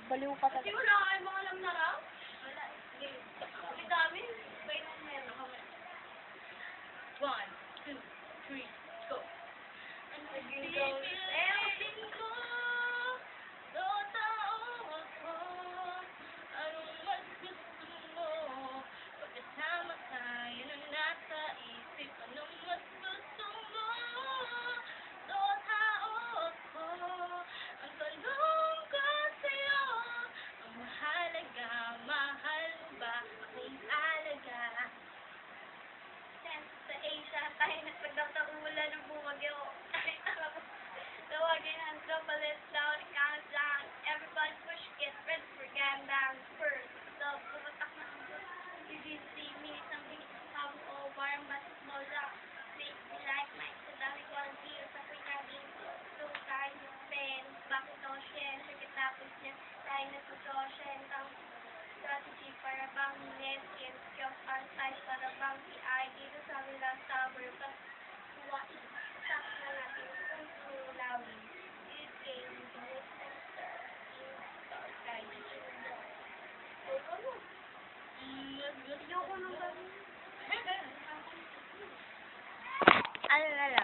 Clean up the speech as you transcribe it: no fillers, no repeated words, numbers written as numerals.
Baliw ka talaga. Kasi wala kayong mga alam na raw? Wala. Ang dami. Bay na meron. 1, 2, 3, go. Ano pipiliin ko? Do tao ako. Anong mas gusto mo? Pagkasama tayo na nasa isip. Anong mas gusto mo? Do tao ako. Ang tanong ko sa'yo, ang mahalaga, mahal mo ba akong alaga? Sa Asia, tayo nagpagdagdagulan ng bumagyo. Tawagin ang double down, count down. Everybody push, get ready for gangbang. First, so, pumatak na ang bus. BBC, minutes ang bilis. Habang over ang basketball lang. Make me like Mike. Sa dami ko ang deal sa pinaging ko. So, tayo spend. Bakit daw siya? Sa kitapos niya, tayo nagpasosyen. Ang strategy para bang net. Get skills on size para bang PI. Dito sa Milan Tower. But, what is stop na natin kung sulawin. This game, this and sir. Start tayo dito. Ayoko nung gawin. Ano na lang?